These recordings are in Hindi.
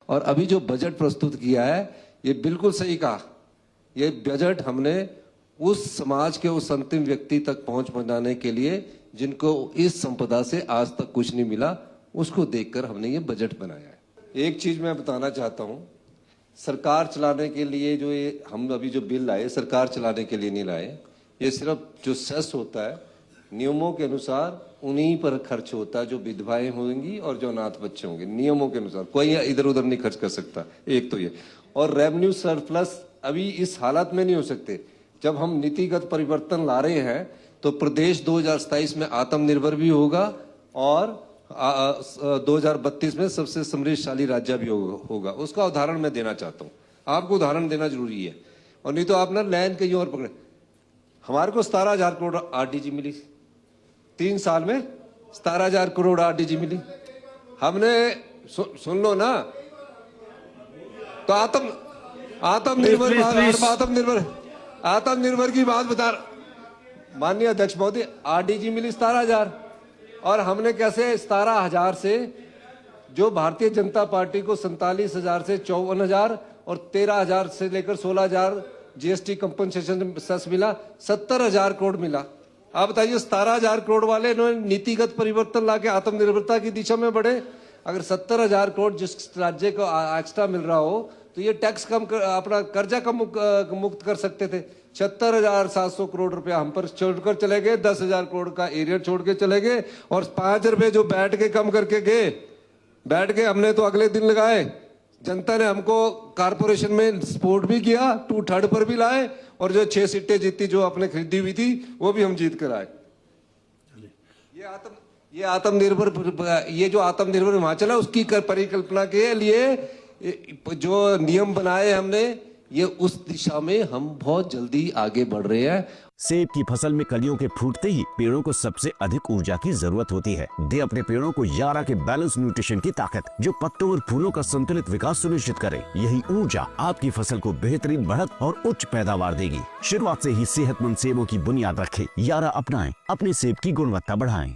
और अभी जो बजट प्रस्तुत किया है ये बिल्कुल सही कहा। ये बजट हमने उस समाज के उस अंतिम व्यक्ति तक पहुंच बनाने के लिए जिनको इस संपदा से आज तक कुछ नहीं मिला, उसको देखकर हमने ये बजट बनाया है। एक चीज मैं बताना चाहता हूं, सरकार चलाने के लिए जो ये हम अभी जो बिल लाए, सरकार चलाने के लिए नहीं लाए। ये सिर्फ जो सेस होता है नियमों के अनुसार उन्हीं पर खर्च होता है, जो विधवाएं होंगी और जो अनाथ बच्चे होंगे, नियमों के अनुसार कोई इधर उधर नहीं खर्च कर सकता। एक तो ये, और रेवेन्यू सरप्लस अभी इस हालत में नहीं हो सकते। जब हम नीतिगत परिवर्तन ला रहे हैं तो प्रदेश 2027 में आत्मनिर्भर भी होगा और 2032 में सबसे समृद्धशाली राज्य भी होगा। उसका उदाहरण मैं देना चाहता हूँ, आपको उदाहरण देना जरूरी है, और नहीं तो आप ना लाइन कहीं और पकड़े। हमारे को 17,000 करोड़ आरडीजी मिली, 3 साल में 17,000 करोड़ आरडीजी मिली। हमने सुन लो ना, तो आत्मनिर्भर की बात बता। माननीय अध्यक्ष महोदय, आरडीजी मिली 17,000, और हमने कैसे 17,000 से जो भारतीय जनता पार्टी को 47,000 से 54,000 और 13,000 से लेकर 16,000 जीएसटी कंपनसेशन सेस मिला, 70,000 करोड़ मिला। आप बताइए 17,000 करोड़ वाले इन्होंने नीतिगत परिवर्तन लाके आत्मनिर्भरता की दिशा में बढ़े। अगर 70,000 करोड़ जिस राज्य को एक्स्ट्रा मिल रहा हो तो ये टैक्स कम अपना कर्जा कम मुक्त कर सकते थे। 76,700 करोड़ रुपया हम पर छोड़कर चले गए, 10,000 करोड़ का एरिया छोड़ के चले गए, और 5 रुपए जो बैठ के कम करके गए, बैठ के हमने तो अगले दिन लगाए। जनता ने हमको कारपोरेशन में सपोर्ट भी किया, 2/3 पर भी लाए, और जो 6 सीटें जीती जो आपने खरीदी हुई थी वो भी हम जीत कर आए। ये आत्मनिर्भर, ये जो आत्मनिर्भर हिमाचल है उसकी परिकल्पना के लिए जो नियम बनाए हमने, ये उस दिशा में हम बहुत जल्दी आगे बढ़ रहे हैं। सेब की फसल में कलियों के फूटते ही पेड़ों को सबसे अधिक ऊर्जा की जरूरत होती है। दे अपने पेड़ों को यारा के बैलेंस न्यूट्रिशन की ताकत, जो पत्तों और फूलों का संतुलित विकास सुनिश्चित करे। यही ऊर्जा आपकी फसल को बेहतरीन बढ़त और उच्च पैदावार देगी। शुरुआत से ही सेहतमंद सेबों की बुनियाद रखें। यारा अपनाएं, अपने सेब की गुणवत्ता बढ़ाएं।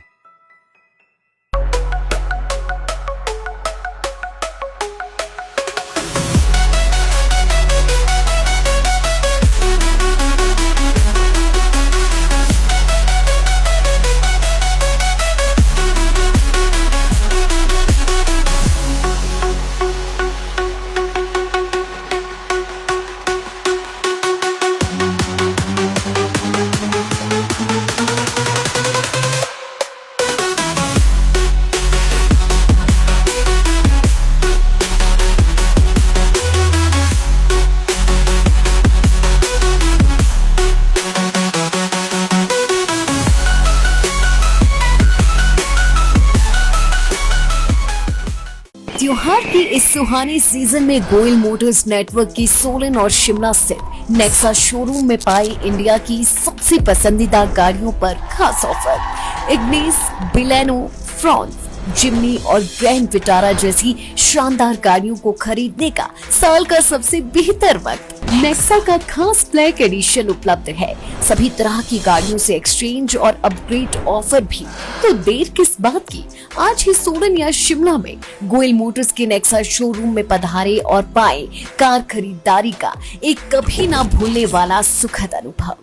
त्योहार के इस सुहाने सीजन में गोयल मोटर्स नेटवर्क की सोलन और शिमला स्थित नेक्सा शोरूम में पाई इंडिया की सबसे पसंदीदा गाड़ियों पर खास ऑफर। इग्निस, बिलेनो, फ्रॉन्स, जिम्नी और ग्रैंड विटारा जैसी शानदार गाड़ियों को खरीदने का साल का सबसे बेहतर वक्त। नेक्सा का खास ब्लैक एडिशन उपलब्ध है। सभी तरह की गाड़ियों से एक्सचेंज और अपग्रेड ऑफर भी। तो देर किस बात की, आज ही सोलन या शिमला में गोयल मोटर्स के नेक्सा शोरूम में पधारे और पाए कार खरीदारी का एक कभी ना भूलने वाला सुखद अनुभव।